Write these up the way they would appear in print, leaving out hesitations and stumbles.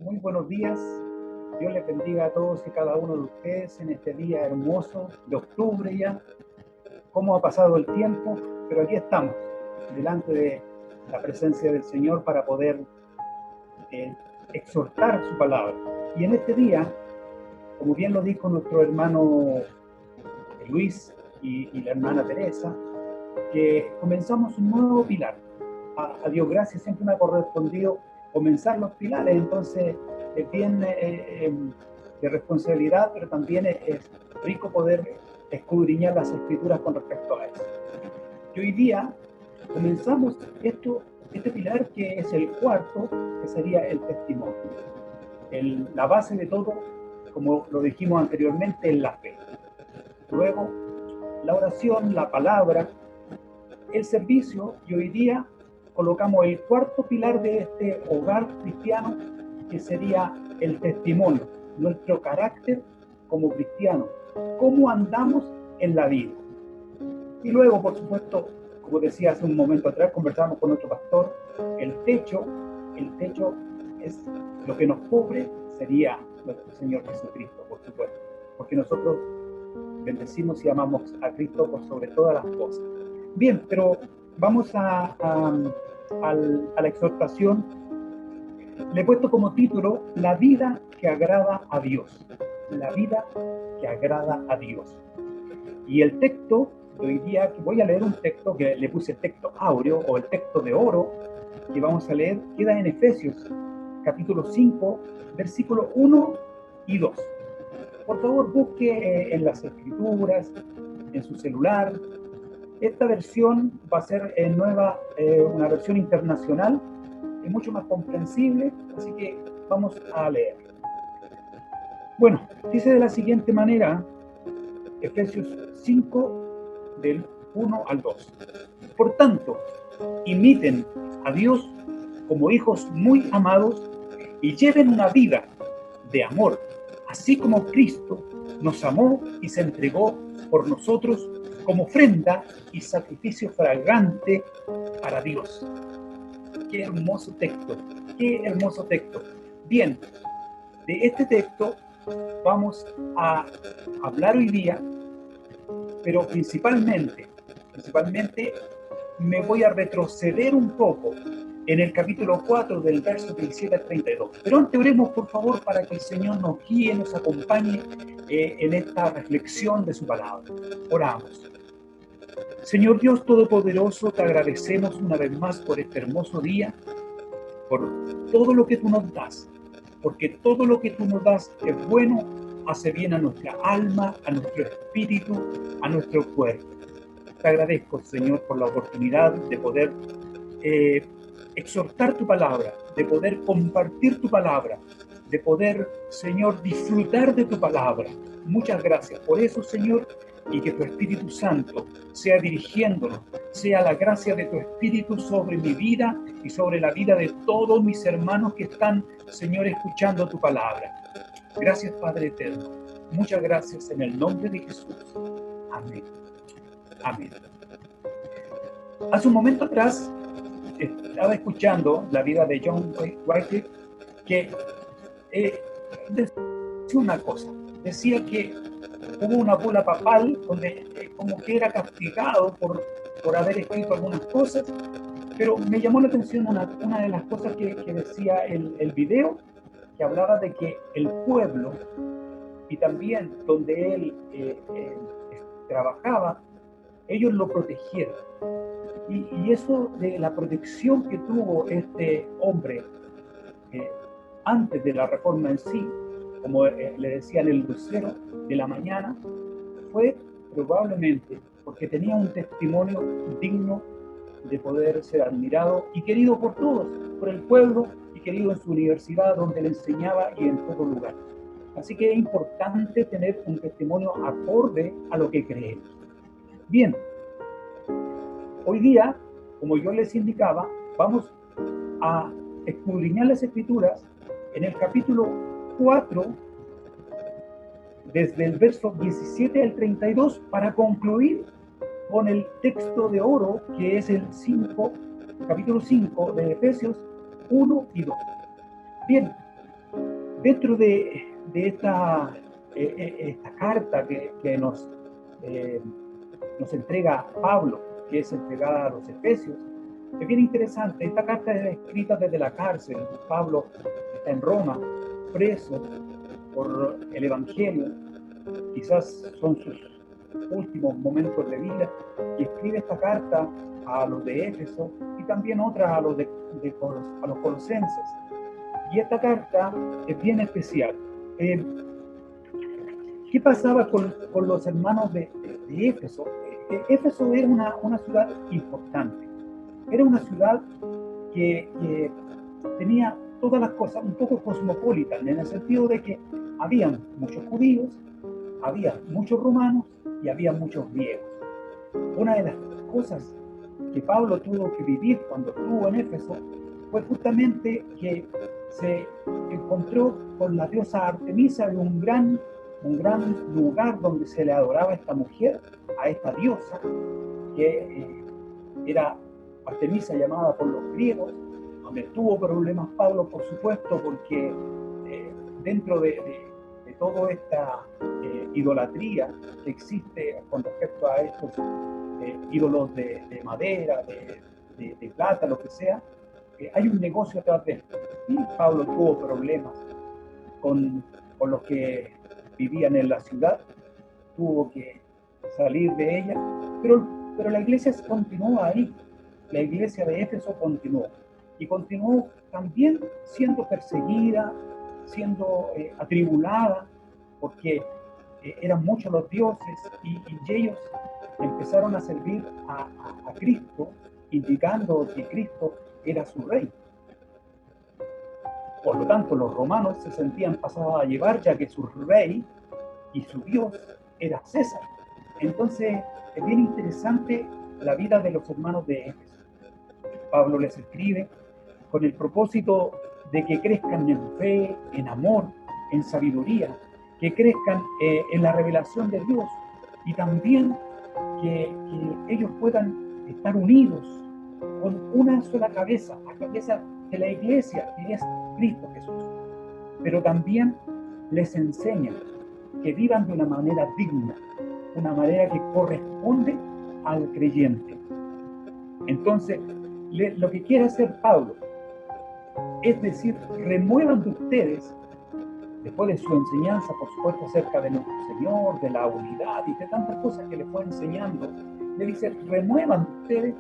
Muy buenos días. Dios les bendiga a todos y cada uno de ustedes en este día hermoso de octubre ya. Cómo ha pasado el tiempo, pero aquí estamos, delante de la presencia del Señor para poder exhortar su palabra. Y en este día, como bien lo dijo nuestro hermano Luis y la hermana Teresa, que comenzamos un nuevo pilar. A Dios gracias, siempre me ha correspondido comenzar los pilares, entonces es bien de responsabilidad, pero también es rico poder escudriñar las escrituras con respecto a eso. Y hoy día comenzamos este pilar que es el cuarto, que sería el testimonio. La base de todo, como lo dijimos anteriormente, es la fe. Luego, la oración, la palabra, el servicio, y hoy día colocamos el cuarto pilar de este hogar cristiano, que sería el testimonio, nuestro carácter como cristianos, cómo andamos en la vida. Y luego, por supuesto, como decía hace un momento atrás, conversamos con nuestro pastor, el techo es lo que nos cubre, sería nuestro Señor Jesucristo, por supuesto, porque nosotros bendecimos y amamos a Cristo por sobre todas las cosas. Bien, pero vamos a la exhortación. Le he puesto como título La vida que agrada a Dios. La vida que agrada a Dios. Y el texto de hoy día, que voy a leer un texto que le puse texto áureo o el texto de oro, que vamos a leer, queda en Efesios, capítulo 5, versículos 1 y 2. Por favor, busque en las escrituras, en su celular. Esta versión va a ser una versión internacional, es mucho más comprensible, así que vamos a leer. Bueno, dice de la siguiente manera, Efesios 5, del 1 al 2. Por tanto, imiten a Dios como hijos muy amados y lleven una vida de amor, así como Cristo nos amó y se entregó por nosotros como ofrenda y sacrificio fragante para Dios. Qué hermoso texto, qué hermoso texto. Bien, de este texto vamos a hablar hoy día, pero principalmente me voy a retroceder un poco en el capítulo 4 del verso 17 al 32. Pero antes oremos, por favor, para que el Señor nos guíe, nos acompañe en esta reflexión de su palabra. Oramos. Señor Dios Todopoderoso, te agradecemos una vez más por este hermoso día, por todo lo que tú nos das, porque todo lo que tú nos das es bueno, hace bien a nuestra alma, a nuestro espíritu, a nuestro cuerpo. Te agradezco, Señor, por la oportunidad de poder exhortar tu palabra, de poder compartir tu palabra, de poder, Señor, disfrutar de tu palabra. Muchas gracias por eso, Señor, y que tu Espíritu Santo sea dirigiéndonos, sea la gracia de tu Espíritu sobre mi vida y sobre la vida de todos mis hermanos que están, Señor, escuchando tu palabra. Gracias, Padre eterno. Muchas gracias en el nombre de Jesús. Amén. Amén. Hace un momento atrás estaba escuchando la vida de John Wycliffe, que decía una cosa, decía que hubo una bula papal donde como que era castigado por haber escrito algunas cosas, pero me llamó la atención una de las cosas que decía el video, que hablaba de que el pueblo y también donde él trabajaba, ellos lo protegieron. Y eso de la protección que tuvo este hombre antes de la reforma en sí, como le decían el lucero de la mañana, fue probablemente porque tenía un testimonio digno de poder ser admirado y querido por todos, por el pueblo y querido en su universidad donde le enseñaba y en todo lugar. Así que es importante tener un testimonio acorde a lo que creemos. Bien, hoy día, como yo les indicaba, vamos a escudriñar las escrituras en el capítulo 4, desde el verso 17 al 32, para concluir con el texto de oro, que es el capítulo 5 de Efesios 1 y 2. Bien, Dentro de esta carta que nos entrega Pablo, que es entregada a los Efesios, es bien interesante. Esta carta es escrita desde la cárcel. Pablo está en Roma, preso por el Evangelio. Quizás son sus últimos momentos de vida, y escribe esta carta a los de Éfeso y también otra a los colosenses. Y esta carta es bien especial. ¿Qué pasaba con los hermanos de Éfeso? Éfeso era una ciudad importante. Era una ciudad que tenía todas las cosas, un poco cosmopolita, en el sentido de que habían muchos judíos, había muchos romanos y había muchos griegos. Una de las cosas que Pablo tuvo que vivir cuando estuvo en Éfeso fue justamente que se encontró con la diosa Artemisa en un gran lugar donde se le adoraba a esta mujer, a esta diosa, que era Artemisa llamada por los griegos, donde tuvo problemas Pablo, por supuesto, porque dentro de toda esta idolatría que existe con respecto a estos ídolos de madera, de plata, lo que sea, hay un negocio atrás de esto. Y Pablo tuvo problemas con los que vivían en la ciudad, tuvo que salir de ella, pero la iglesia continuó ahí. La iglesia de Éfeso continuó, y continuó también siendo perseguida, siendo atribulada, porque eran muchos los dioses, y ellos empezaron a servir a Cristo, indicando que Cristo era su rey. Por lo tanto, los romanos se sentían pasados a llevar, ya que su rey y su dios era César. Entonces, es bien interesante la vida de los hermanos de Éfeso. Pablo les escribe con el propósito de que crezcan en fe, en amor, en sabiduría, que crezcan en la revelación de Dios, y también que ellos puedan estar unidos con una sola cabeza, la cabeza de la iglesia, que es Cristo Jesús. Pero también les enseña que vivan de una manera digna, una manera que corresponde al creyente. Entonces, lo que quiere hacer Pablo es decir, remuevan de ustedes, después de su enseñanza, por supuesto, acerca de nuestro Señor, de la unidad y de tantas cosas que le fue enseñando, le dice, remuevan de ustedes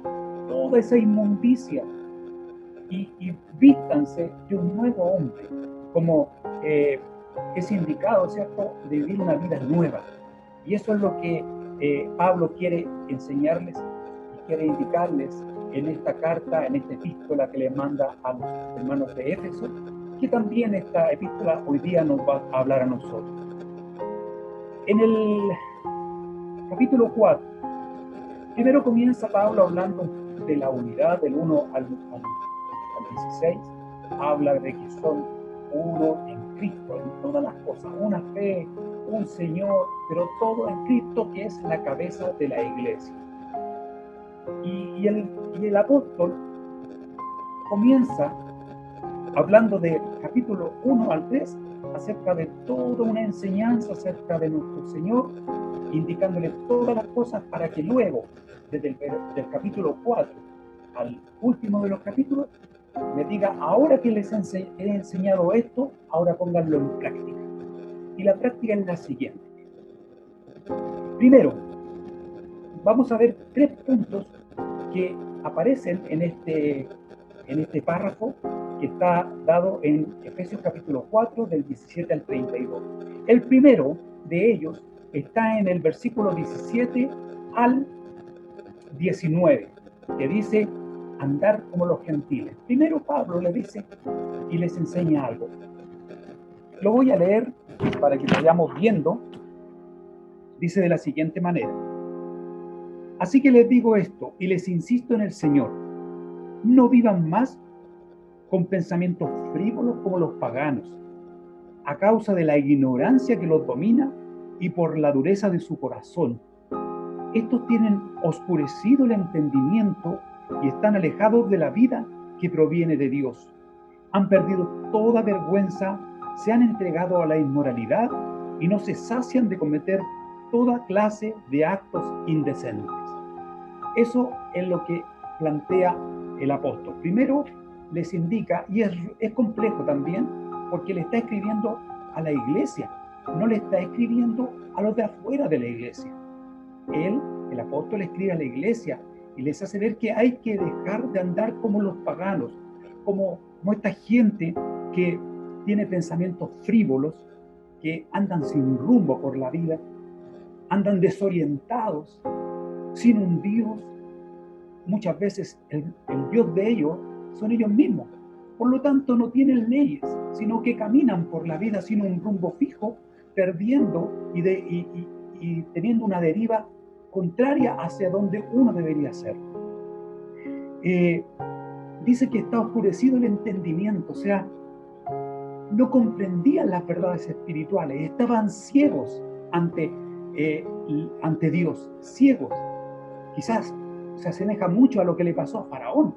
toda esa inmundicia y vístanse de un nuevo hombre, como es indicado, ¿cierto?, de vivir una vida nueva. Y eso es lo que Pablo quiere enseñarles y quiere indicarles en esta carta, en esta epístola que le manda a los hermanos de Éfeso, que también esta epístola hoy día nos va a hablar a nosotros. En el capítulo 4, primero comienza Pablo hablando de la unidad, del 1 al 16, habla de que son uno en Cristo, en todas las cosas, una fe, un Señor, pero todo en Cristo, que es la cabeza de la iglesia. Y el apóstol comienza hablando de capítulo 1 al 3 acerca de toda una enseñanza acerca de nuestro Señor, indicándole todas las cosas para que luego, desde el capítulo 4 al último de los capítulos, le diga, ahora que les he enseñado esto, ahora pónganlo en práctica. Y la práctica es la siguiente. Primero, vamos a ver 3 puntos que aparecen en este párrafo que está dado en Efesios capítulo 4, del 17 al 32. El primero de ellos está en el versículo 17 al 19, que dice, andar como los gentiles. Primero Pablo le dice y les enseña algo. Lo voy a leer para que lo vayamos viendo. Dice de la siguiente manera: así que les digo esto y les insisto en el Señor, no vivan más con pensamientos frívolos como los paganos, a causa de la ignorancia que los domina y por la dureza de su corazón. Estos tienen oscurecido el entendimiento y están alejados de la vida que proviene de Dios. Han perdido toda vergüenza se han entregado a la inmoralidad y no se sacian de cometer toda clase de actos indecentes. Eso es lo que plantea el apóstol. Primero les indica, y es complejo también, porque le está escribiendo a la iglesia, no le está escribiendo a los de afuera de la iglesia. Él, el apóstol, escribe a la iglesia y les hace ver que hay que dejar de andar como los paganos, como esta gente que tiene pensamientos frívolos, que andan sin rumbo por la vida, andan desorientados, sin un Dios. Muchas veces el Dios de ellos son ellos mismos. Por lo tanto, no tienen leyes, sino que caminan por la vida sin un rumbo fijo, perdiendo y teniendo una deriva contraria hacia donde uno debería ser. Dice que está oscurecido el entendimiento, o sea, no comprendían las verdades espirituales, estaban ciegos ante Dios, ciegos. Quizás se asemeja mucho a lo que le pasó a Faraón,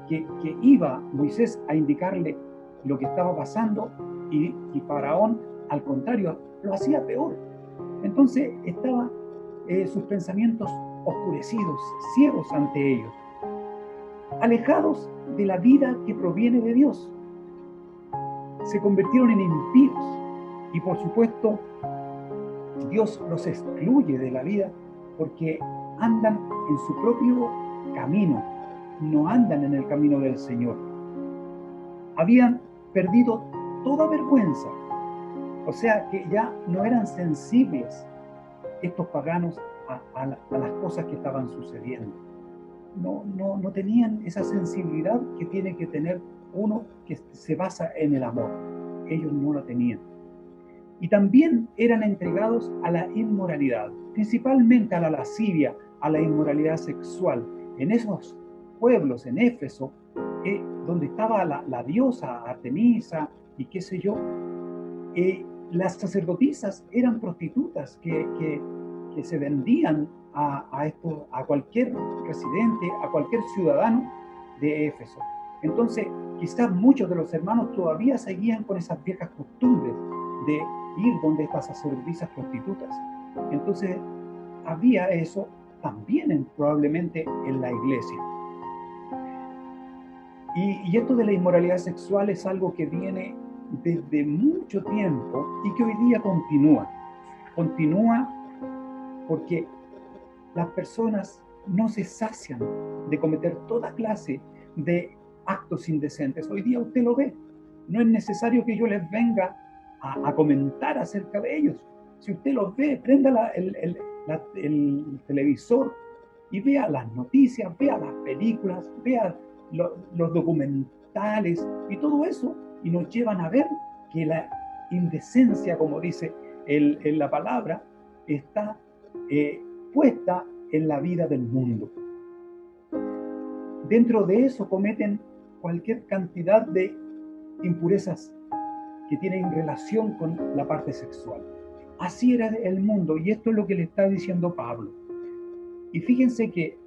que iba Moisés a indicarle lo que estaba pasando y Faraón, al contrario, lo hacía peor. Entonces estaban sus pensamientos oscurecidos, ciegos ante ellos, alejados de la vida que proviene de Dios. Se convirtieron en impíos y por supuesto Dios los excluye de la vida porque andan en su propio camino, no andan en el camino del Señor. Habían perdido toda vergüenza, o sea que ya no eran sensibles estos paganos a las cosas que estaban sucediendo. No tenían esa sensibilidad que tiene que tener uno que se basa en el amor. Ellos no la tenían. Y también eran entregados a la inmoralidad, principalmente a la lascivia, a la inmoralidad sexual. En esos pueblos, en Éfeso, donde estaba la diosa Artemisa y qué sé yo, las sacerdotisas eran prostitutas que se vendían a cualquier residente, a cualquier ciudadano de Éfeso. Entonces, quizás muchos de los hermanos todavía seguían con esas viejas costumbres de ir donde estas sacerdotisas prostitutas. Entonces, había eso también probablemente en la iglesia. Y esto de la inmoralidad sexual es algo que viene desde mucho tiempo y que hoy día continúa. Continúa porque las personas no se sacian de cometer toda clase de actos indecentes. Hoy día usted lo ve. No es necesario que yo les venga a comentar acerca de ellos. Si usted los ve, prenda el televisor y vea las noticias, vea las películas, vea los documentales y todo eso, y nos llevan a ver que la indecencia, como dice en la palabra, está puesta en la vida del mundo. Dentro de eso cometen cualquier cantidad de impurezas que tienen relación con la parte sexual. Así era el mundo, y esto es lo que le está diciendo Pablo. Y fíjense que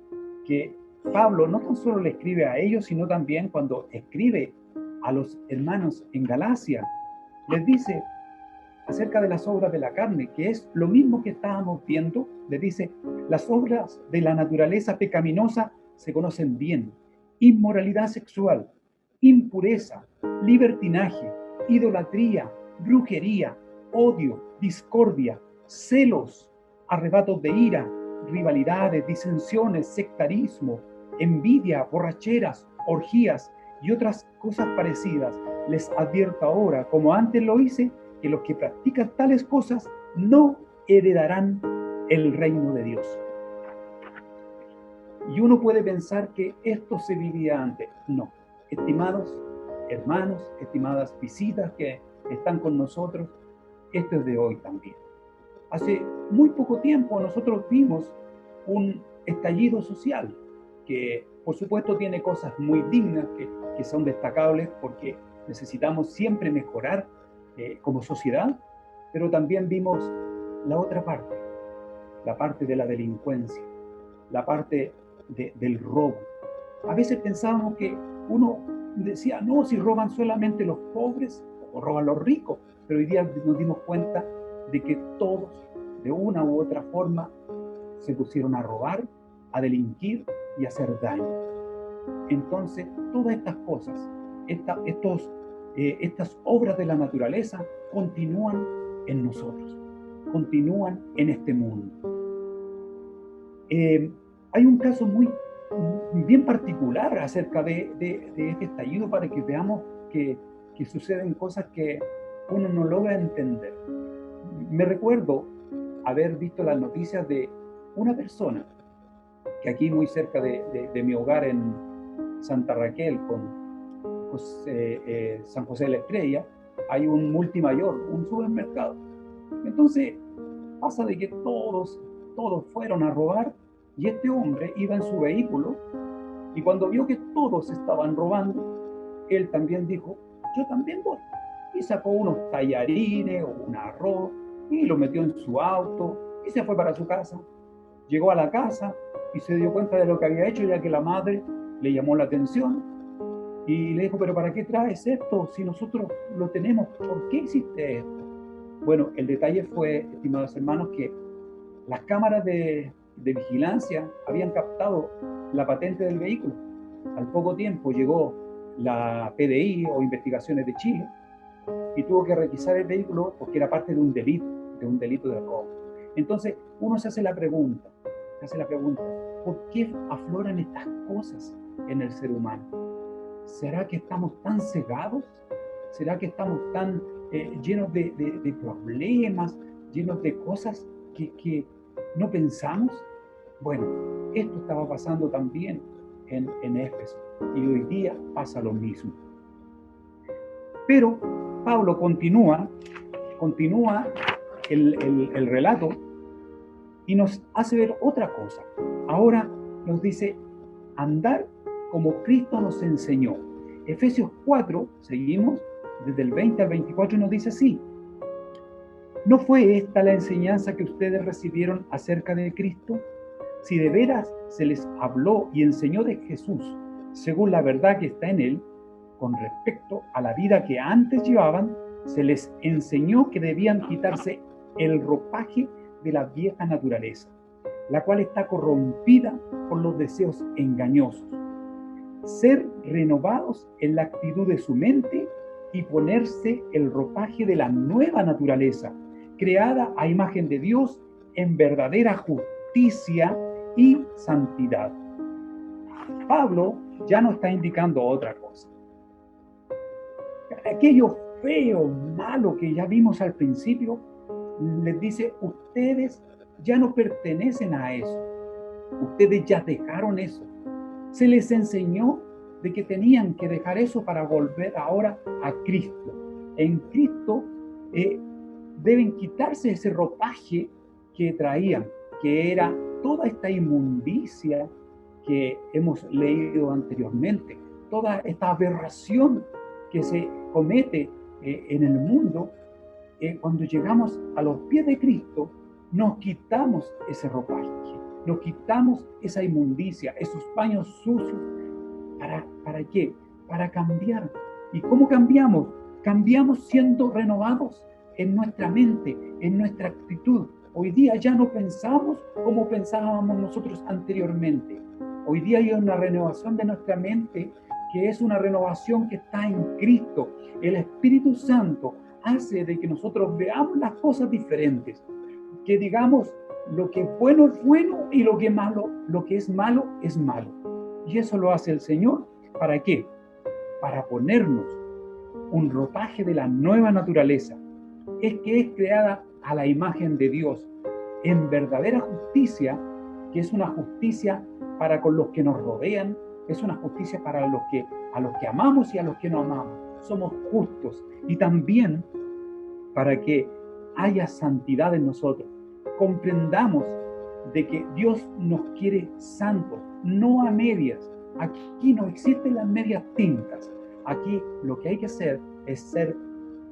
Pablo no tan solo le escribe a ellos, sino también cuando escribe a los hermanos en Galacia, les dice acerca de las obras de la carne, que es lo mismo que estábamos viendo. Les dice, las obras de la naturaleza pecaminosa se conocen bien: inmoralidad sexual, impureza, libertinaje, idolatría, brujería, odio, discordia, celos, arrebatos de ira, rivalidades, disensiones, sectarismo, envidia, borracheras, orgías y otras cosas parecidas. Les advierto ahora, como antes lo hice, que los que practican tales cosas no heredarán el reino de Dios. Y uno puede pensar que esto se vivía antes. No, estimados hermanos, estimadas visitas que están con nosotros, esto es de hoy también. Hace muy poco tiempo nosotros vimos un estallido social que por supuesto tiene cosas muy dignas que son destacables porque necesitamos siempre mejorar como sociedad, pero también vimos la otra parte, la parte de la delincuencia, la parte del robo. A veces pensábamos que uno decía, no, si roban solamente los pobres, o roban los ricos, pero hoy día nos dimos cuenta de que todos, de una u otra forma, se pusieron a robar, a delinquir y a hacer daño. Entonces, todas estas cosas, estas obras de la naturaleza continúan en nosotros, continúan en este mundo. Hay un caso bien particular acerca de este estallido para que veamos que suceden cosas que uno no logra entender. Me recuerdo haber visto las noticias de una persona que aquí muy cerca de mi hogar en Santa Raquel con San José de la Estrella hay un multimayor, un supermercado. Entonces pasa de que todos fueron a robar y este hombre iba en su vehículo y cuando vio que todos estaban robando, él también dijo, yo también voy. Y sacó unos tallarines o un arroz y lo metió en su auto y se fue para su casa. Llegó a la casa y se dio cuenta de lo que había hecho, ya que la madre le llamó la atención y le dijo, pero ¿para qué traes esto si nosotros lo tenemos? ¿Por qué hiciste esto? Bueno, el detalle fue, estimados hermanos, que las cámaras de vigilancia habían captado la patente del vehículo. Al poco tiempo llegó la PDI o Investigaciones de Chile y tuvo que requisar el vehículo porque era parte de un delito de robo. Entonces uno se hace la pregunta, ¿por qué afloran estas cosas en el ser humano? ¿Será que estamos tan cegados? ¿Será que estamos tan llenos de problemas, llenos de cosas que no pensamos? Bueno, esto estaba pasando también en Éfeso y hoy día pasa lo mismo. Pero Pablo continúa el relato y nos hace ver otra cosa. Ahora nos dice, andar como Cristo nos enseñó. Efesios 4, seguimos, desde el 20 al 24 nos dice así. ¿No fue esta la enseñanza que ustedes recibieron acerca de Cristo? Si de veras se les habló y enseñó de Jesús, según la verdad que está en él, con respecto a la vida que antes llevaban, se les enseñó que debían quitarse el ropaje de la vieja naturaleza, la cual está corrompida por los deseos engañosos. Ser renovados en la actitud de su mente y ponerse el ropaje de la nueva naturaleza, creada a imagen de Dios en verdadera justicia y santidad. Pablo ya no está indicando otra cosa. Aquello feo, malo que ya vimos al principio, les dice, ustedes ya no pertenecen a eso. Ustedes ya dejaron eso. Se les enseñó de que tenían que dejar eso para volver ahora a Cristo. En Cristo deben quitarse ese ropaje que traían, que era toda esta inmundicia que hemos leído anteriormente, toda esta aberración que se comete en el mundo. Cuando llegamos a los pies de Cristo, nos quitamos ese ropaje, nos quitamos esa inmundicia, esos paños sucios. ¿Para qué? Para cambiar. ¿Y cómo cambiamos? Cambiamos siendo renovados en nuestra mente, en nuestra actitud. Hoy día ya no pensamos como pensábamos nosotros anteriormente. Hoy día hay una renovación de nuestra mente que es una renovación que está en Cristo. El Espíritu Santo hace de que nosotros veamos las cosas diferentes, que digamos lo que es bueno, y lo que es malo es malo. Y eso lo hace el Señor. ¿Para qué? Para ponernos un ropaje de la nueva naturaleza, que es creada a la imagen de Dios, en verdadera justicia, que es una justicia para con los que nos rodean, es una justicia para a los que amamos y a los que no amamos. Somos justos. Y también para que haya santidad en nosotros. Comprendamos de que Dios nos quiere santos, no a medias. Aquí no existen las medias tintas. Aquí lo que hay que hacer es ser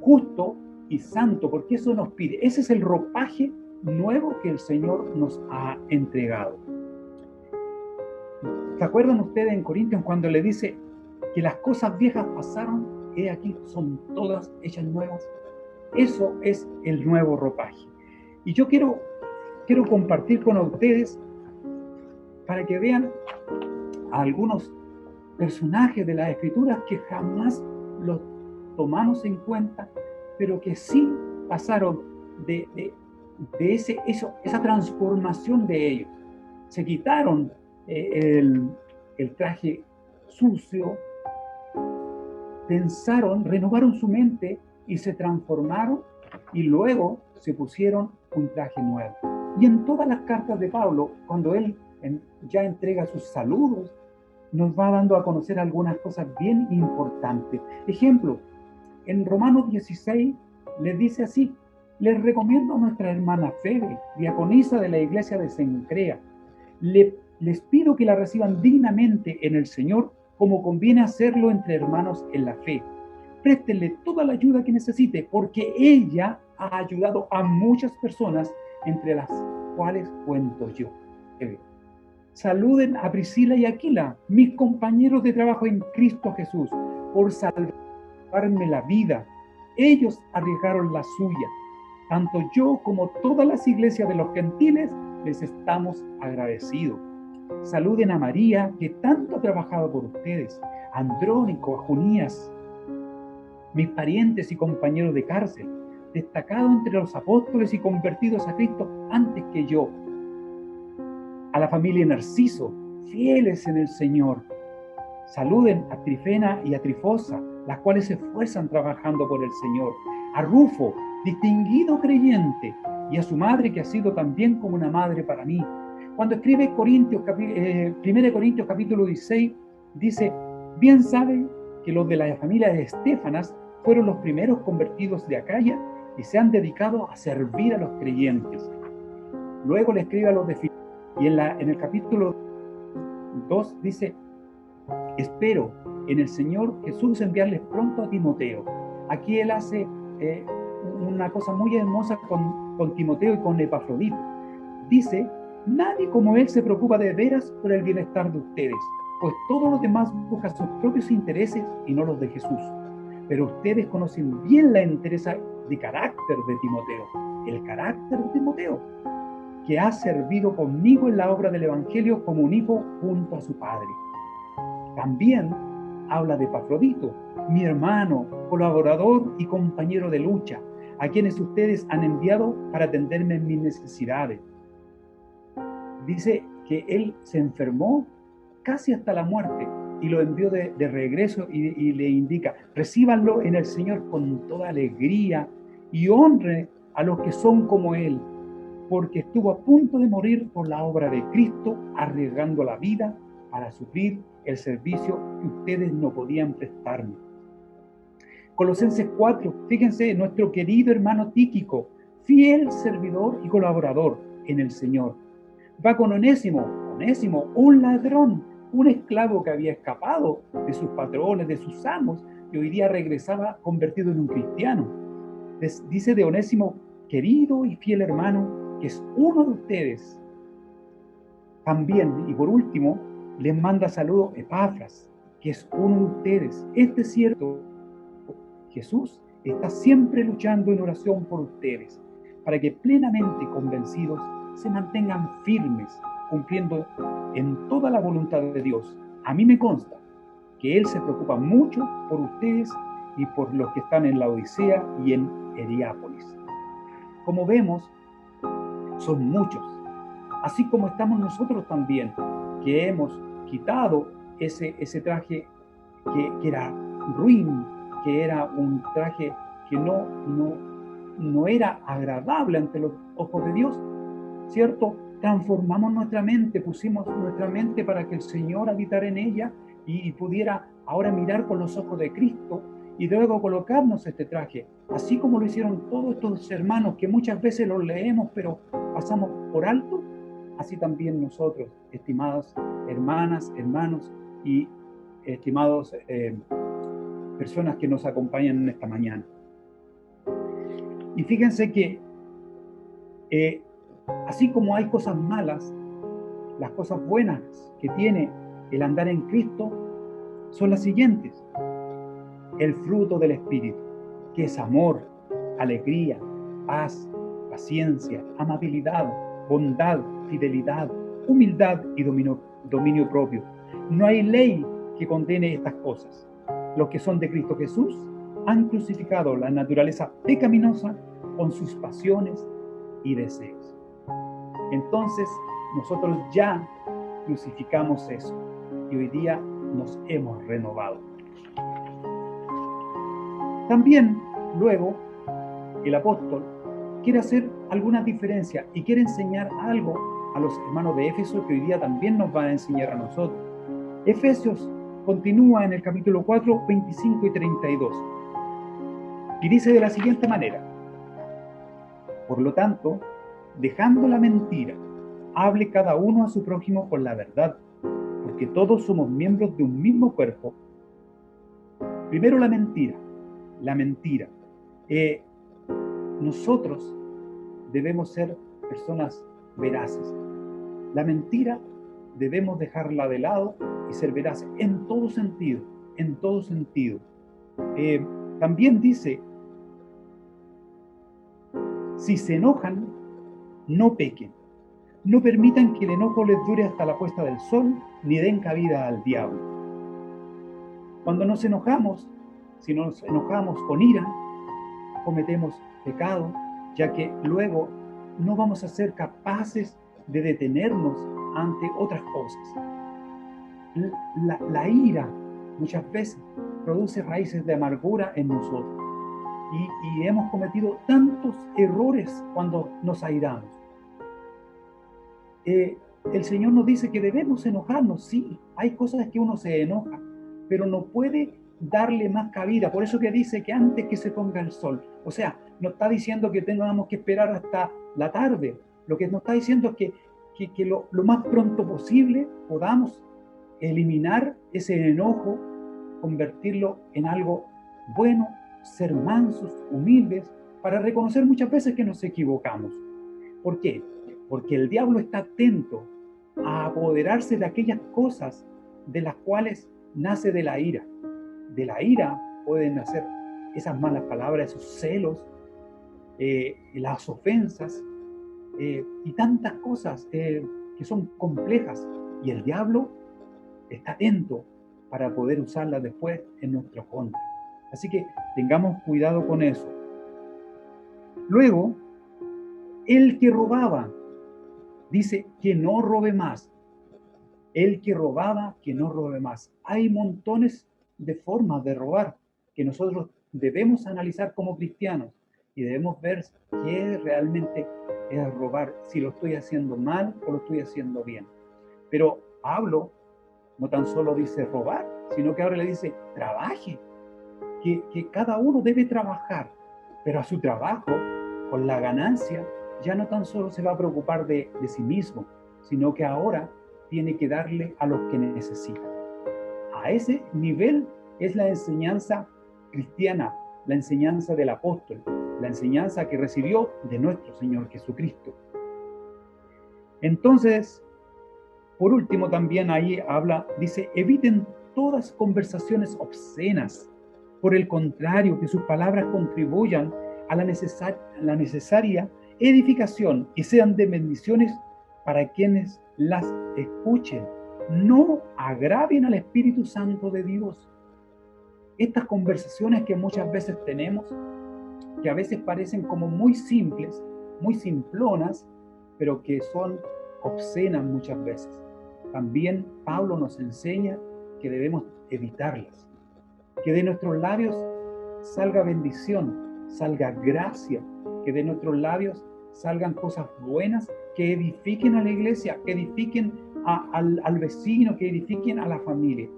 justo y santo, porque eso nos pide. Ese es el ropaje nuevo que el Señor nos ha entregado. ¿Se acuerdan ustedes en Corintios cuando le dice que las cosas viejas pasaron? he aquí, son todas hechas nuevas. Eso es el nuevo ropaje. Y yo quiero compartir con ustedes para que vean a algunos personajes de las Escrituras que jamás los tomamos en cuenta, pero que sí pasaron de esa transformación de ellos. Se quitaron el traje sucio, pensaron, renovaron su mente y se transformaron, y luego se pusieron un traje nuevo. Y en todas las cartas de Pablo, cuando él ya entrega sus saludos, nos va dando a conocer algunas cosas bien importantes. Ejemplo, en Romanos 16 les dice así: les recomiendo a nuestra hermana Febe, diaconisa de la iglesia de Cencrea. Les pido que la reciban dignamente en el Señor, como conviene hacerlo entre hermanos en la fe. Préstenle toda la ayuda que necesite, porque ella ha ayudado a muchas personas, entre las cuales cuento yo. Saluden a Priscila y Aquila, mis compañeros de trabajo en Cristo Jesús, por salvarme la vida. Ellos arriesgaron la suya. Tanto yo como todas las iglesias de los gentiles les estamos agradecidos. Saluden a María, que tanto ha trabajado por ustedes, a Andrónico, a Junías, mis parientes y compañeros de cárcel, destacados entre los apóstoles y convertidos a Cristo antes que yo. A la familia Narciso, fieles en el Señor. Saluden a Trifena y a Trifosa, las cuales se esfuerzan trabajando por el Señor. A Rufo, distinguido creyente, y a su madre, que ha sido también como una madre para mí. Cuando escribe 1 Corintios capítulo 16, dice: bien saben que los de la familia de Estéfanas fueron los primeros convertidos de Acaya y se han dedicado a servir a los creyentes. Luego le escribe a los de Filipo, y en el capítulo 2 dice: espero en el Señor Jesús enviarles pronto a Timoteo. Aquí él hace una cosa muy hermosa con Timoteo y con Epafrodito. Dice: nadie como él se preocupa de veras por el bienestar de ustedes, pues todos los demás buscan sus propios intereses y no los de Jesús. Pero ustedes conocen bien la entereza de carácter de Timoteo, el carácter de Timoteo, que ha servido conmigo en la obra del Evangelio como un hijo junto a su padre. También habla de Epafrodito, mi hermano, colaborador y compañero de lucha, a quienes ustedes han enviado para atenderme en mis necesidades. Dice que él se enfermó casi hasta la muerte y lo envió de regreso y le indica: recíbanlo en el Señor con toda alegría y honre a los que son como él, porque estuvo a punto de morir por la obra de Cristo, arriesgando la vida para suplir el servicio que ustedes no podían prestarme. Colosenses 4, fíjense, nuestro querido hermano Tíquico, fiel servidor y colaborador en el Señor. Va con Onésimo, un ladrón, un esclavo que había escapado de sus patrones, de sus amos, y hoy día regresaba convertido en un cristiano. Dice de Onésimo: querido y fiel hermano, que es uno de ustedes. También, y por último, les manda saludo Epafras, que es uno de ustedes. Este es cierto, Jesús está siempre luchando en oración por ustedes, para que plenamente convencidos se mantengan firmes, cumpliendo en toda la voluntad de Dios. A mí me consta que Él se preocupa mucho por ustedes y por los que están en la Odisea y en Heriápolis. Como vemos, son muchos, así como estamos nosotros también, que hemos quitado ese traje que era ruin, que era un traje que no era agradable ante los ojos de Dios, ¿cierto? Transformamos nuestra mente, pusimos nuestra mente para que el Señor habitara en ella y pudiera ahora mirar con los ojos de Cristo y luego colocarnos este traje, así como lo hicieron todos estos hermanos que muchas veces los leemos pero pasamos por alto. Así también nosotros, estimadas hermanas, hermanos y estimados personas que nos acompañan en esta mañana. Y fíjense que así como hay cosas malas, las cosas buenas que tiene el andar en Cristo son las siguientes. el fruto del Espíritu, que es amor, alegría, paz, paciencia, amabilidad, bondad, fidelidad, humildad y dominio propio. No hay ley que condene estas cosas. Los que son de Cristo Jesús han crucificado la naturaleza pecaminosa con sus pasiones y deseos. Entonces, nosotros ya crucificamos eso y hoy día nos hemos renovado. También, luego, el apóstol quiere hacer alguna diferencia y quiere enseñar algo a los hermanos de Éfeso que hoy día también nos va a enseñar a nosotros. Efesios continúa en el capítulo 4, 25 y 32. Y dice de la siguiente manera: por lo tanto, dejando la mentira, hable cada uno a su prójimo con la verdad, porque todos somos miembros de un mismo cuerpo. Primero la mentira. La mentira. Nosotros debemos ser personas veraces. La mentira debemos dejarla de lado y ser veraces en todo sentido, en todo sentido. También dice, si se enojan, no pequen. No permitan que el enojo les dure hasta la puesta del sol, ni den cabida al diablo. Cuando nos enojamos, si nos enojamos con ira, cometemos pecado, ya que luego no vamos a ser capaces de detenernos ante otras cosas. La ira muchas veces produce raíces de amargura en nosotros y hemos cometido tantos errores cuando nos airamos. El Señor nos dice que debemos enojarnos, sí, hay cosas que uno se enoja, pero no puede darle más cabida. Por eso que dice que antes que se ponga el sol, o sea, no está diciendo que tengamos que esperar hasta la tarde. Lo que nos está diciendo es que lo más pronto posible podamos eliminar ese enojo, convertirlo en algo bueno, ser mansos, humildes, para reconocer muchas veces que nos equivocamos. ¿Por qué? Porque el diablo está atento a apoderarse de aquellas cosas de las cuales nace de la ira. De la ira pueden nacer esas malas palabras, esos celos, las ofensas y tantas cosas que son complejas. Y el diablo está atento para poder usarlas después en nuestro contra. Así que tengamos cuidado con eso. Luego, el que robaba, dice que no robe más. El que robaba, que no robe más. Hay montones de formas de robar que nosotros debemos analizar como cristianos y debemos ver qué realmente es robar, si lo estoy haciendo mal o lo estoy haciendo bien. Pero Pablo no tan solo dice robar, sino que ahora le dice trabaje, que cada uno debe trabajar, pero a su trabajo, con la ganancia, ya no tan solo se va a preocupar de sí mismo, sino que ahora tiene que darle a los que necesitan. A ese nivel es la enseñanza cristiana, la enseñanza del apóstol, la enseñanza que recibió de nuestro Señor Jesucristo. Entonces, por último también ahí habla, dice, eviten todas conversaciones obscenas. Por el contrario, que sus palabras contribuyan a la necesaria edificación y sean de bendiciones para quienes las escuchen. No agravien al Espíritu Santo de Dios. Estas conversaciones que muchas veces tenemos, que a veces parecen como muy simples, muy simplonas, pero que son obscenas muchas veces. También Pablo nos enseña que debemos evitarlas. Que de nuestros labios salga bendición, salga gracia, que de nuestros labios salgan cosas buenas que edifiquen a la iglesia, que edifiquen al vecino, que edifiquen a la familia.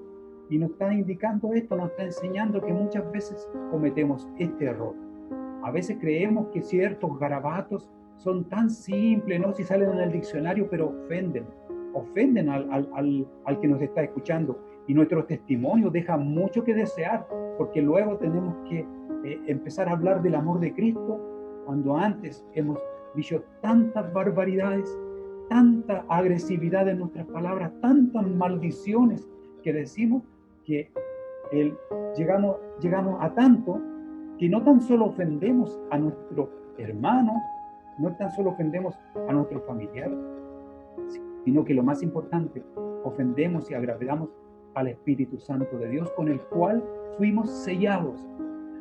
Y nos está indicando esto, nos está enseñando que muchas veces cometemos este error. A veces creemos que ciertos garabatos son tan simples, ¿no? Si salen en el diccionario, pero ofenden al que nos está escuchando. Y nuestro testimonio deja mucho que desear, porque luego tenemos que empezar a hablar del amor de Cristo, cuando antes hemos dicho tantas barbaridades, tanta agresividad en nuestras palabras, tantas maldiciones que decimos, que Llegamos a tanto que no tan solo ofendemos a nuestro hermano, no tan solo ofendemos a nuestro familiar, sino que lo más importante, ofendemos y agravamos al Espíritu Santo de Dios, con el cual fuimos sellados.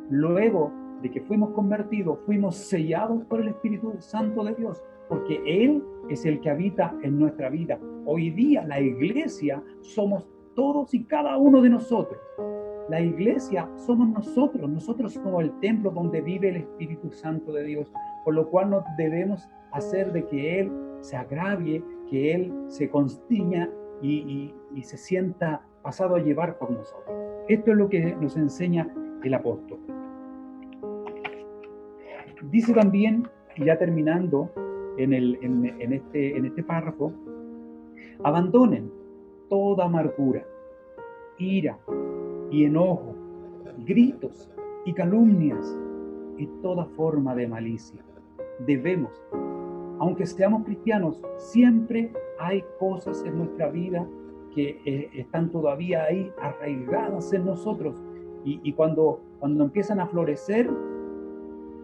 Luego de que fuimos convertidos, fuimos sellados por el Espíritu Santo de Dios, porque Él es el que habita en nuestra vida. Hoy día la iglesia somos todos y cada uno de nosotros. La iglesia somos nosotros somos el templo donde vive el Espíritu Santo de Dios, por lo cual no debemos hacer de que Él se agravie, que Él se constiña y se sienta pasado a llevar por nosotros. Esto es lo que nos enseña el apóstol. Dice también, ya terminando en este párrafo, abandonen toda amargura, ira y enojo, gritos y calumnias y toda forma de malicia. Debemos, aunque seamos cristianos, siempre hay cosas en nuestra vida que están todavía ahí arraigadas en nosotros y cuando empiezan a florecer,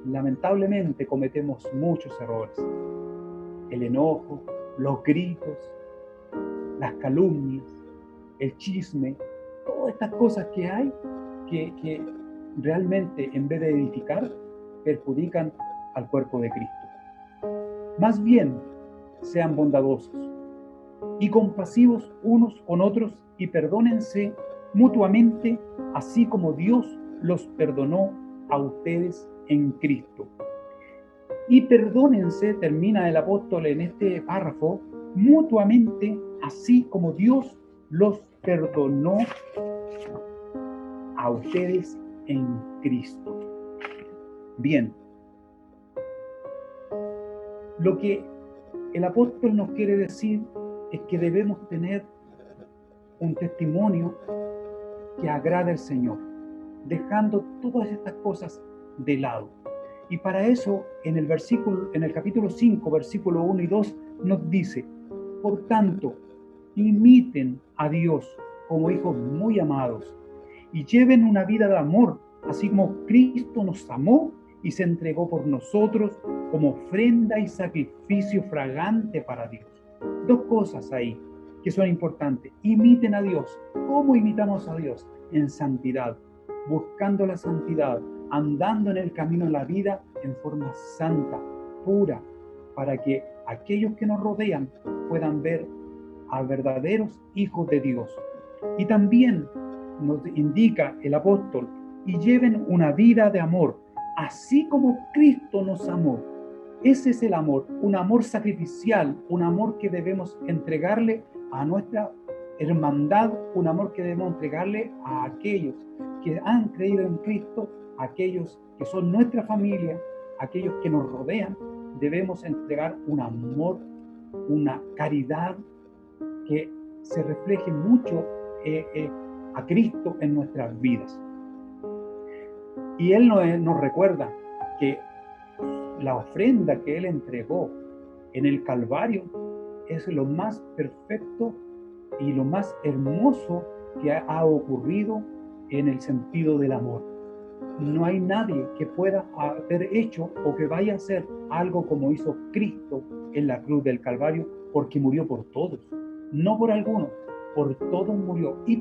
lamentablemente cometemos muchos errores. El enojo, los gritos, las calumnias, el chisme, todas estas cosas que hay que realmente, en vez de edificar, perjudican al cuerpo de Cristo. Más bien, sean bondadosos y compasivos unos con otros y perdónense mutuamente, así como Dios los perdonó a ustedes en Cristo. Y perdónense, termina el apóstol en este párrafo, mutuamente, así como Dios los perdonó a ustedes en Cristo. Bien, lo que el apóstol nos quiere decir es que debemos tener un testimonio que agrade al Señor, dejando todas estas cosas de lado. Y para eso, en el capítulo 5, versículo 1 y 2, nos dice: por tanto, imiten a Dios como hijos muy amados y lleven una vida de amor, así como Cristo nos amó y se entregó por nosotros como ofrenda y sacrificio fragante para Dios. Dos cosas ahí que son importantes. Imiten a Dios. ¿Cómo imitamos a Dios? En santidad, buscando la santidad, andando en el camino de la vida en forma santa, pura, para que aquellos que nos rodean puedan ver a verdaderos hijos de Dios. Y también nos indica el apóstol, y lleven una vida de amor, así como Cristo nos amó. Ese es el amor, un amor sacrificial, un amor que debemos entregarle a nuestra hermandad, un amor que debemos entregarle a aquellos que han creído en Cristo, a aquellos que son nuestra familia, a aquellos que nos rodean. Debemos entregar un amor, una caridad que se refleje mucho a Cristo en nuestras vidas. Y Él nos recuerda que la ofrenda que Él entregó en el Calvario es lo más perfecto y lo más hermoso que ha ocurrido en el sentido del amor. No hay nadie que pueda haber hecho o que vaya a hacer algo como hizo Cristo en la cruz del Calvario, porque murió por todos, no por algunos, por todos murió. Y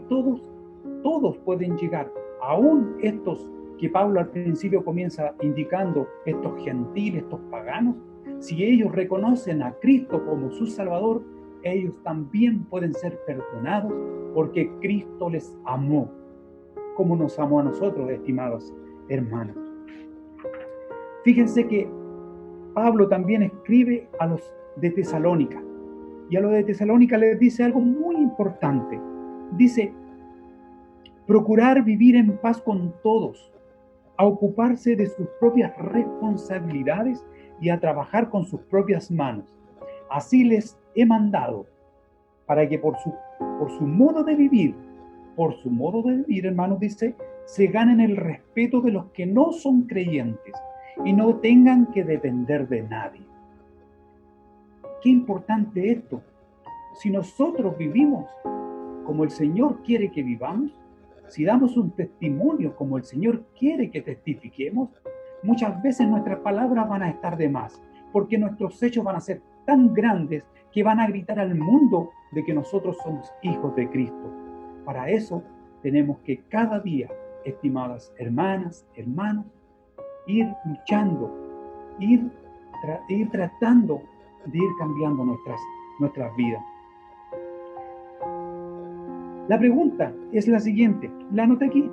todos pueden llegar, aún estos que Pablo al principio comienza indicando, estos gentiles, estos paganos. Si ellos reconocen a Cristo como su Salvador, ellos también pueden ser perdonados, porque Cristo les amó como nos amó a nosotros, estimados hermanos. Fíjense que Pablo también escribe a los de Tesalónica, y a los de Tesalónica les dice algo muy importante. Dice: procurar vivir en paz con todos, a ocuparse de sus propias responsabilidades y a trabajar con sus propias manos. Así les he mandado, para que por su modo de vivir, hermanos, dice, se ganen el respeto de los que no son creyentes y no tengan que depender de nadie. Qué importante esto. Si nosotros vivimos como el Señor quiere que vivamos, si damos un testimonio como el Señor quiere que testifiquemos, muchas veces nuestras palabras van a estar de más, porque nuestros hechos van a ser tan grandes que van a gritar al mundo de que nosotros somos hijos de Cristo. Para eso tenemos que cada día, estimadas hermanas, hermanos, ir luchando, ir tratando de ir cambiando nuestras vidas. La pregunta es la siguiente, la anoté aquí.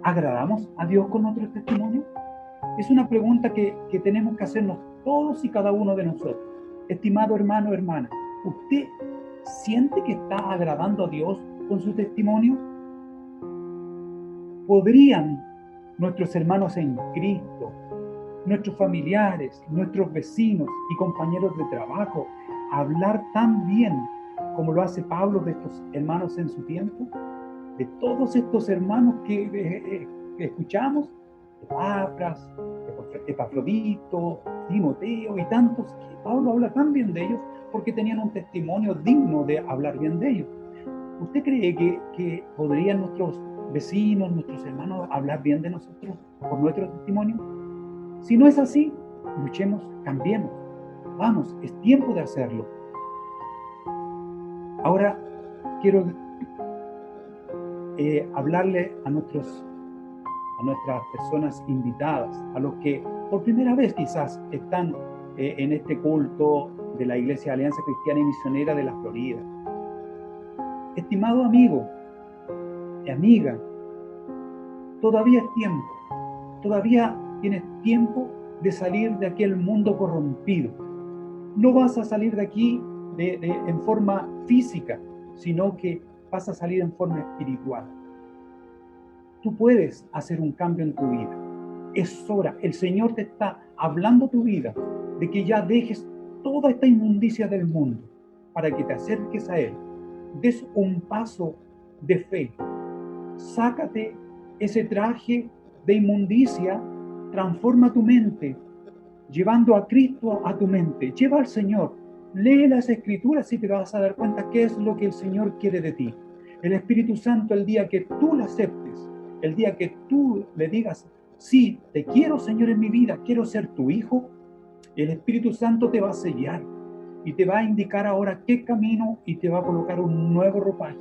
¿Agradamos a Dios con nuestro testimonio? Es una pregunta que tenemos que hacernos todos y cada uno de nosotros. Estimado hermano, hermana, ¿usted siente que está agradando a Dios con su testimonio? ¿Podrían nuestros hermanos en Cristo, nuestros familiares, nuestros vecinos y compañeros de trabajo hablar tan bien como lo hace Pablo de estos hermanos en su tiempo? De todos estos hermanos que escuchamos, Epafrodito, Timoteo y tantos, que Pablo habla tan bien de ellos porque tenían un testimonio digno de hablar bien de ellos. ¿Usted cree que podrían nuestros vecinos, nuestros hermanos hablar bien de nosotros por nuestro testimonio? Si no es así, luchemos, cambiemos. Vamos, es tiempo de hacerlo. Ahora quiero hablarle a nuestras personas invitadas, a los que por primera vez quizás están en este culto de la Iglesia Alianza Cristiana y Misionera de la Florida. Estimado amigo y amiga, todavía es tiempo, todavía tienes tiempo de salir de aquel mundo corrompido. No vas a salir de aquí en forma física, sino que vas a salir en forma espiritual. Tú puedes hacer un cambio en tu vida. Es hora, el Señor te está hablando tu vida, de que ya dejes toda esta inmundicia del mundo para que te acerques a Él. Des un paso de fe. Sácate ese traje de inmundicia, transforma tu mente, llevando a Cristo a tu mente. Lleva al Señor, lee las Escrituras y te vas a dar cuenta qué es lo que el Señor quiere de ti. El Espíritu Santo, el día que tú lo aceptes, el día que tú le digas, sí, te quiero, Señor, en mi vida, quiero ser tu hijo, el Espíritu Santo te va a sellar y te va a indicar ahora qué camino y te va a colocar un nuevo ropaje.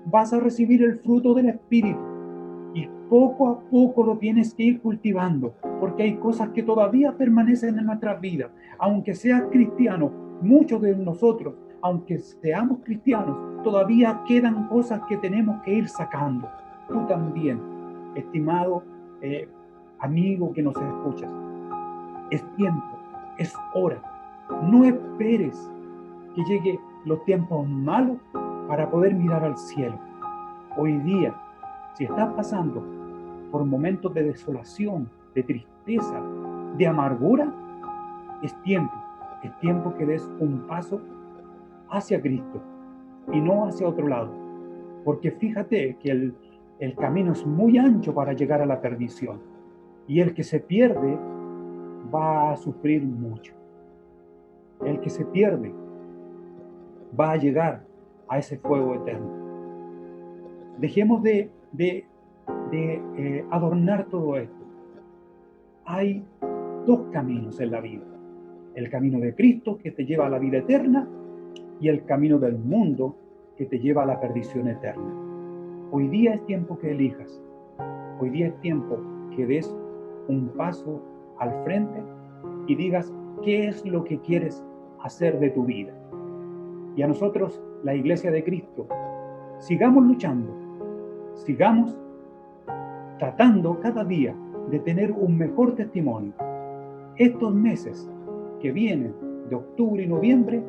Vas a recibir el fruto del Espíritu y poco a poco lo tienes que ir cultivando, porque hay cosas que todavía permanecen en nuestras vidas. Aunque seas cristiano, muchos de nosotros, aunque seamos cristianos, todavía quedan cosas que tenemos que ir sacando. Tú también, estimado amigo que nos escuchas, es tiempo, es hora. No esperes que lleguen los tiempos malos para poder mirar al cielo. Hoy día, si estás pasando por momentos de desolación, de tristeza, de amargura, es tiempo que des un paso hacia Cristo y no hacia otro lado. Porque fíjate que el camino es muy ancho para llegar a la perdición y el que se pierde va a sufrir mucho. El que se pierde va a llegar a ese fuego eterno. Dejemos de adornar todo esto. Hay dos caminos en la vida: el camino de Cristo, que te lleva a la vida eterna, y el camino del mundo, que te lleva a la perdición eterna. Hoy día es tiempo que elijas. Hoy día es tiempo que des un paso al frente y digas qué es lo que quieres hacer de tu vida. Y a nosotros, la Iglesia de Cristo, sigamos luchando, sigamos tratando cada día de tener un mejor testimonio. Estos meses que vienen, de octubre y noviembre,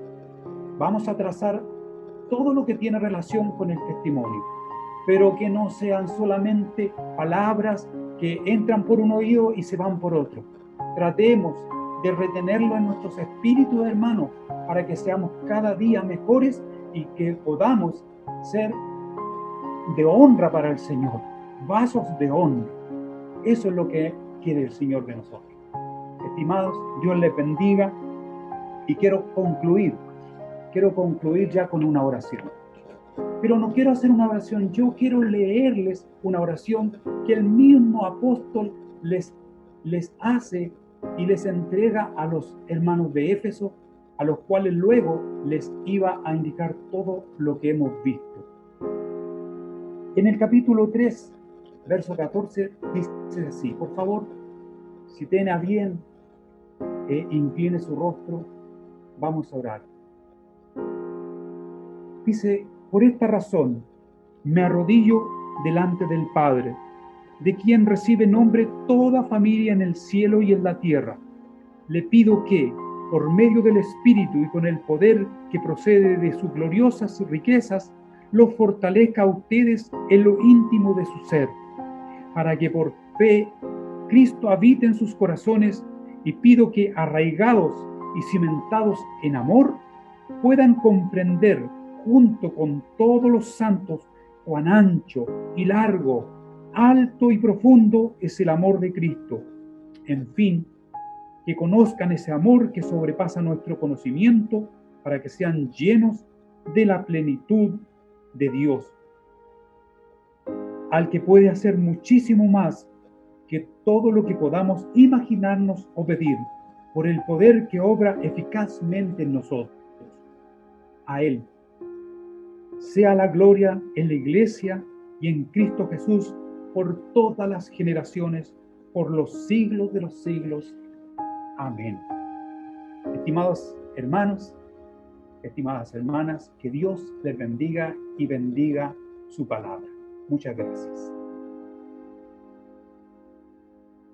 vamos a trazar todo lo que tiene relación con el testimonio, pero que no sean solamente palabras que entran por un oído y se van por otro. Tratemos de retenerlo en nuestros espíritus, hermanos, para que seamos cada día mejores y que podamos ser de honra para el Señor, vasos de honra. Eso es lo que quiere el Señor de nosotros. Estimados, Dios les bendiga y quiero concluir ya con una oración. Pero no quiero hacer una oración, yo quiero leerles una oración que el mismo apóstol les hace y les entrega a los hermanos de Éfeso, a los cuales luego les iba a indicar todo lo que hemos visto. En el capítulo 3, verso 14, dice así: por favor, si tiene a bien, incline su rostro, vamos a orar. Dice: por esta razón me arrodillo delante del Padre, de quien recibe nombre toda familia en el cielo y en la tierra. Le pido que, por medio del Espíritu y con el poder que procede de sus gloriosas riquezas, los fortalezca a ustedes en lo íntimo de su ser, para que por fe Cristo habite en sus corazones, y pido que, arraigados y cimentados en amor, puedan comprender junto con todos los santos cuán ancho y largo, alto y profundo es el amor de Cristo. En fin, que conozcan ese amor que sobrepasa nuestro conocimiento, para que sean llenos de la plenitud de Dios, al que puede hacer muchísimo más que todo lo que podamos imaginarnos o pedir, por el poder que obra eficazmente en nosotros. A Él sea la gloria en la Iglesia y en Cristo Jesús por todas las generaciones, por los siglos de los siglos. Amén. Estimados hermanos, estimadas hermanas, que Dios les bendiga y bendiga su palabra. Muchas gracias.